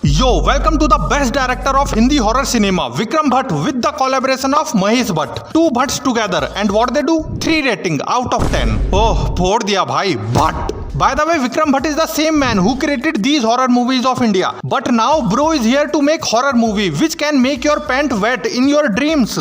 Yo, welcome to the best director of Hindi horror cinema, Vikram Bhatt, with the collaboration of Mahesh Bhatt. Two Bhatts together, and what they do? 3 rating out of 10. Oh, फोड़ दिया भाई Bhatt. By the way, Vikram Bhatt is the same man who created these horror movies of India. But now bro is here to make horror movie which can make your pant wet in your dreams.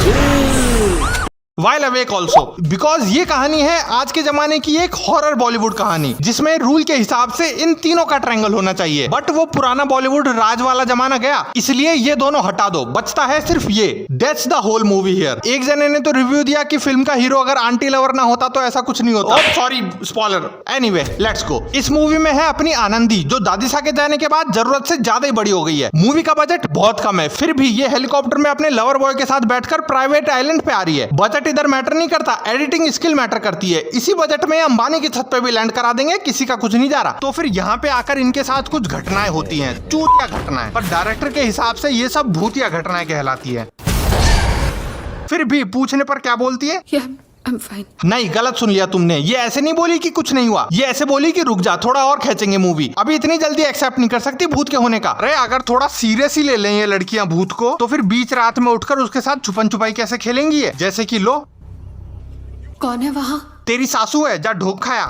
While awake also, because ये कहानी है आज के जमाने की एक horror Bollywood कहानी जिसमें रूल के हिसाब से इन तीनों का ट्रायंगल होना चाहिए, बट वो पुराना बॉलीवुड राज वाला जमाना गया, इसलिए ये दोनों हटा दो, बचता है सिर्फ ये। That's the whole movie here. एक जने ने तो रिव्यू दिया कि फिल्म का हीरो अगर आंटी लवर ना होता तो ऐसा कुछ नहीं होता। Sorry spoiler. Anyway let's go. इस मूवी में है अपनी आनंदी जो दादी सा के जाने के बाद जरूरत से ज्यादा ही बड़ी हो गई है। मूवी का बजट बहुत कम है, फिर भी ये हेलीकॉप्टर में अपने लवर बॉय के साथ बैठकर प्राइवेट आइलैंड पे आ रही है। बजट इधर मैटर नहीं करता, एडिटिंग स्किल मैटर करती है। इसी बजट में अंबानी की छत पे भी लैंड करा देंगे, किसी का कुछ नहीं जा रहा। तो फिर यहाँ पे आकर इनके साथ कुछ घटनाएं होती हैं, चूतिया घटनाएं, पर डायरेक्टर के हिसाब से ये सब भूतिया घटनाएं कहलाती है। फिर भी पूछने पर क्या बोलती है? I'm fine. नहीं, गलत सुन लिया तुमने। ये ऐसे नहीं बोली कि कुछ नहीं हुआ, ये ऐसे बोली कि रुक जा, थोड़ा और खींचेंगे मूवी। अभी इतनी जल्दी एक्सेप्ट नहीं कर सकती भूत के होने का। अरे अगर थोड़ा सीरियस ही ले लें ये लड़कियां भूत को, तो फिर बीच रात में उठकर उसके साथ छुपन छुपाई कैसे खेलेंगी ये? जैसे कि लो, कौन है वहाँ? तेरी सासू है, जा ढोक खाया।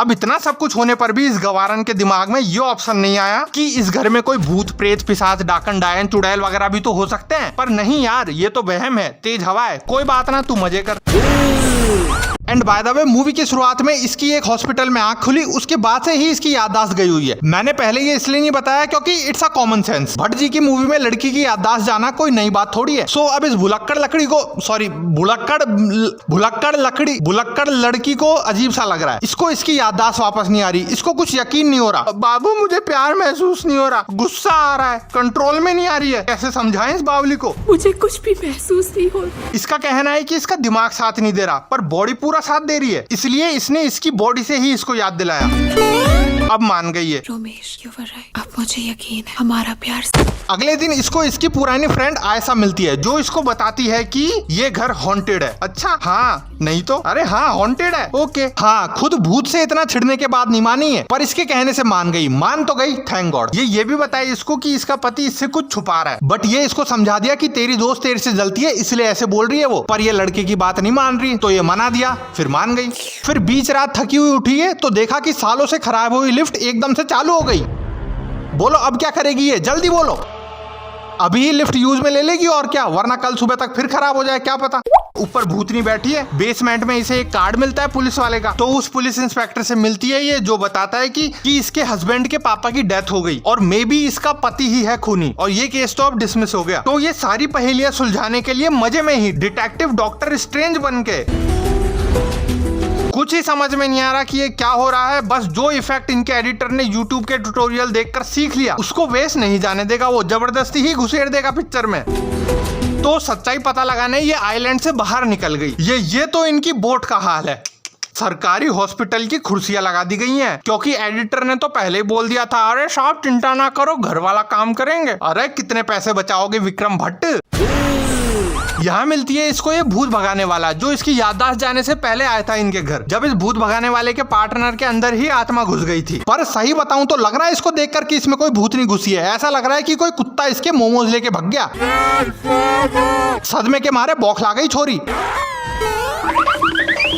अब इतना सब कुछ होने पर भी इस गवारन के दिमाग में ये ऑप्शन नहीं आया कि इस घर में कोई भूत प्रेत पिशाच डाकन डायन चुड़ैल वगैरह भी तो हो सकते हैं। पर नहीं यार, ये तो वहम है, तेज हवा है, कोई बात ना, तू मजे कर। And by the way, movie की शुरुआत में इसकी एक हॉस्पिटल में आंख खुली, उसके बाद से ही इसकी याददाश्त गई हुई है। मैंने पहले ये इसलिए नहीं बताया क्योंकि it's a common sense. Bhatt ji की मूवी में लड़की की याददाश्त जाना कोई नई बात थोड़ी है। सो अब इस भुलक्कड़ लड़की को अजीब सा लग रहा है। इसको इसकी याददाश्त वापस नहीं आ रही, इसको कुछ यकीन नहीं हो रहा। बाबू मुझे प्यार महसूस नहीं हो रहा, गुस्सा आ रहा है, कंट्रोल में नहीं आ रही है। कैसे समझाएं इस बावली को? मुझे कुछ भी महसूस नहीं हो रहा। इसका कहना है कि इसका दिमाग साथ नहीं दे रहा, पर बॉडी पूरा साथ दे रही है, इसलिए इसने इसकी बॉडी से ही इसको याद दिलाया। अब मान गई है। Romesh, you were right. अब मुझे यकीन है हमारा प्यार। अगले दिन इसको इसकी पुरानी फ्रेंड आयशा मिलती है जो इसको बताती है कि ये घर हॉन्टेड है। अच्छा हाँ, नहीं तो? अरे हाँ हॉन्टेड है, ओके। हाँ, खुद भूत से इतना छिड़ने के बाद नहीं मानी है, पर इसके कहने से मान गई। मान तो गई, थैंक गॉड। ये भी बताया इसको कि इसका पति इससे कुछ छुपा रहा है, बट ये इसको समझा दिया कि तेरी दोस्त तेरे से जलती है इसलिए ऐसे बोल रही है वो। पर ये लड़के की बात नहीं मान रही, तो ये मना दिया, फिर मान गई। फिर बीच रात थकी हुई उठी है तो देखा कि सालों से खराब हुई लिफ्ट एकदम से चालू हो गई। बोलो अब क्या करेगी ये, जल्दी बोलो। अभी ही लिफ्ट यूज में ले लेगी और क्या, वरना कल सुबह तक फिर खराब हो जाए, क्या पता। ऊपर भूतनी बैठी है, बेसमेंट में इसे एक कार्ड मिलता है पुलिस वाले का, तो उस पुलिस इंस्पेक्टर से मिलती है ये, जो बताता है कि इसके हस्बैंड के पापा की डेथ हो गई और मे बी इसका पति ही है खूनी, और ये केस तो अब डिसमिस हो गया। तो ये सारी पहेलियां सुलझाने के लिए मजे में ही डिटेक्टिव डॉक्टर स्ट्रेंज बन के, कुछ ही समझ में नहीं आ रहा कि ये क्या हो रहा है। बस जो इफेक्ट इनके एडिटर ने YouTube के ट्यूटोरियल देखकर सीख लिया उसको वेस्ट नहीं जाने देगा, वो जबरदस्ती ही घुसेड़ देगा पिक्चर में। तो सच्चाई पता लगाने ये आइलैंड से बाहर निकल गई। ये तो इनकी बोट का हाल है। सरकारी हॉस्पिटल की कुर्सियां लगा दी गई हैं क्योंकि एडिटर ने तो पहले ही बोल दिया था, अरे साहब चिंता ना करो, घर वाला काम करेंगे। अरे कितने पैसे बचाओगे विक्रम भट्ट। यहाँ मिलती है इसको ये भूत भगाने वाला जो इसकी याददाश्त जाने से पहले आया था इनके घर, जब इस भूत भगाने वाले के पार्टनर के अंदर ही आत्मा घुस गई थी। पर सही बताऊं तो लग रहा है इसको देखकर कि इसमें कोई भूत नहीं घुसी है, ऐसा लग रहा है कि कोई कुत्ता इसके मोमोज लेके भाग गया। सदमे के मारे बौखला गई छोरी।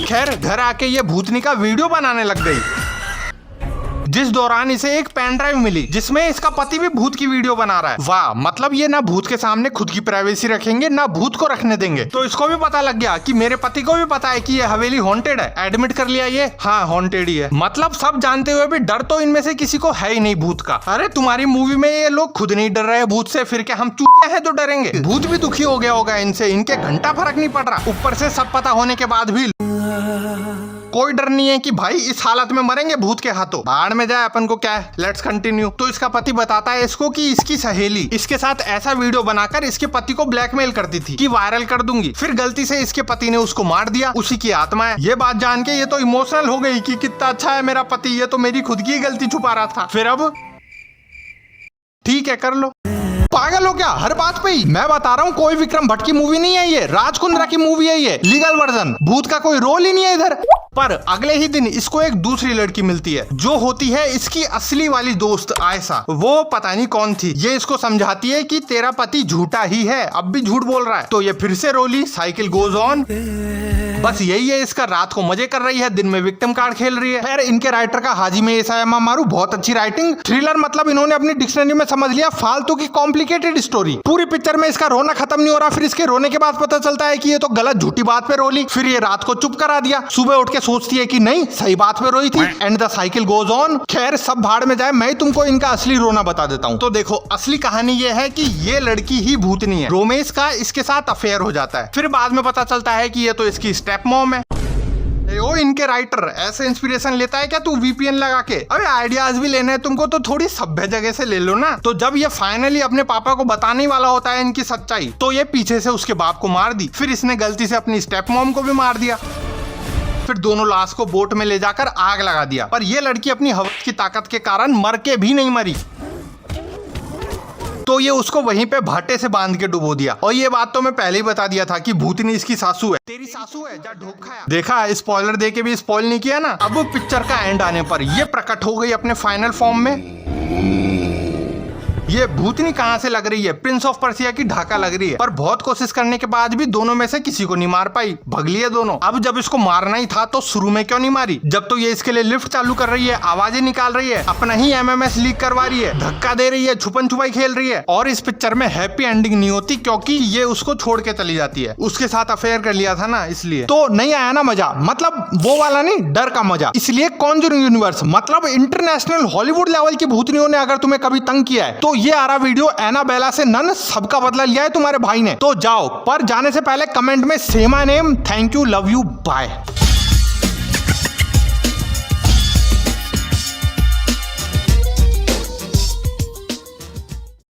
खैर घर आके ये भूतनी का वीडियो बनाने लग गई, जिस दौरान इसे एक पेन ड्राइव मिली जिसमें इसका पति भी भूत की वीडियो बना रहा है। वाह, मतलब ये ना भूत के सामने खुद की प्राइवेसी रखेंगे ना भूत को रखने देंगे। तो इसको भी पता लग गया कि मेरे पति को भी पता है कि ये हवेली हॉन्टेड है। एडमिट कर लिया ये, हाँ हॉन्टेड ही है। मतलब सब जानते हुए भी डर तो इनमें से किसी को है ही नहीं भूत का। अरे तुम्हारी मूवी में ये लोग खुद नहीं डर रहे भूत से, फिर क्या हम चूतिया हैं जो डरेंगे? भूत भी दुखी हो गया होगा इनसे, इनके घंटा फर्क नहीं पड़ रहा। ऊपर से सब पता होने के बाद भी कोई डर नहीं है कि भाई इस हालत में मरेंगे भूत के हाथों। बाढ़ में जाए, अपन को क्या है, लेट्स कंटिन्यू। तो इसका पति बताता है इसको कि इसकी सहेली इसके साथ ऐसा वीडियो बनाकर इसके पति को ब्लैकमेल करती थी कि वायरल कर दूंगी, फिर गलती से इसके पति ने उसको मार दिया, उसी की आत्मा है। ये बात जान के ये तो इमोशनल हो गई कि कितना अच्छा है मेरा पति, ये तो मेरी खुद की गलती छुपा रहा था। फिर अब ठीक है कर लो। पागल हो क्या हर बात पे ही? मैं बता रहा हूँ कोई विक्रम भट्ट की मूवी नहीं है ये, राज कुंद्रा की मूवी है ये, लीगल वर्जन। भूत का कोई रोल ही नहीं है इधर। पर अगले ही दिन इसको एक दूसरी लड़की मिलती है जो होती है इसकी असली वाली दोस्त आयशा। वो पता नहीं कौन थी। ये इसको समझाती है कि तेरा पति झूठा ही है, अब भी झूठ बोल रहा है। तो ये फिर से रोली, साइकिल गोज ऑन। बस यही है इसका। रात को मजे कर रही है, दिन में विक्टिम कार्ड खेल रही है। खैर इनके राइटर का हाजिमे एसायामा मारू, बहुत अच्छी राइटिंग। थ्रिलर मतलब इन्होंने अपनी डिक्शनरी में समझ लिया फालतू की कॉम्प्लिकेटेड स्टोरी। पूरी पिक्चर में इसका रोना खत्म नहीं हो रहा, फिर इसके रोने के बाद पता चलता है कि ये तो गलत झूठी बात पे रोली। फिर ये रात को चुप करा दिया, सुबह उठ के सोचती है कि नहीं सही बात पे रोई थी। And the cycle goes on. खैर सब भाड़ में जाए, मैं तुमको इनका असली रोना बता देता हूँ। तो देखो असली कहानी ये है कि ये लड़की ही भूतनी है। रोमेश का इसके साथ अफेयर हो जाता है। फिर बाद में पता चलता है कि ये तो इसकी स्टेप मॉम है। ओ इनके राइटर ऐसे इंस्पिरेशन लेता है क्या तू वीपीएन लगा के? अरे आइडियाज भी लेने हैं तुमको तो थोड़ी सभ्य जगह से ले लो ना। तो जब ये फाइनली अपने पापा को बताने वाला होता है इनकी सच्चाई, तो ये पीछे से उसके बाप को मार दी। फिर इसने गलती से अपनी स्टेप मॉम को भी मार दिया। फिर दोनों लाश को बोट में ले जाकर आग लगा दिया। पर यह लड़की अपनी हवस की ताकत के कारण मर के भी नहीं मरी, तो ये उसको वहीं पे भाटे से बांध के डुबो दिया। और ये बात तो मैं पहले ही बता दिया था कि भूतनी इसकी सासू है। तेरी सासू है जा ढोक खाया। देखा स्पॉइलर दे के भी स्पॉइल नहीं किया ना। अब पिक्चर का एंड आने पर ये प्रकट हो गई अपने फाइनल फॉर्म में। ये भूतनी कहाँ से लग रही है? प्रिंस ऑफ पर्सिया की ढाका लग रही है। पर बहुत कोशिश करने के बाद भी दोनों में से किसी को नहीं मार पाई, भगली है दोनों। अब जब इसको मारना ही था तो शुरू में क्यों नहीं मारी? जब तो ये इसके लिए लिफ्ट चालू कर रही है, आवाजें निकाल रही है, अपना ही एमएमएस लीक करवा रही है, धक्का दे रही है, छुपन छुपाई खेल रही है। और इस पिक्चर में हैप्पी एंडिंग नहीं होती क्योंकि ये उसको छोड़ के चली जाती है। उसके साथ अफेयर कर लिया था ना, इसलिए तो नहीं आया ना मजा। मतलब वो वाला नहीं, डर का मजा। इसलिए कॉन्जरिंग यूनिवर्स मतलब इंटरनेशनल हॉलीवुड लेवल की भूतनियों ने अगर तुम्हें कभी तंग किया है तो ये आ रहा वीडियो एनाबेला से नन सबका बदला लिया है तुम्हारे भाई ने। तो जाओ, पर जाने से पहले कमेंट में से my name, thank you, love you, bye.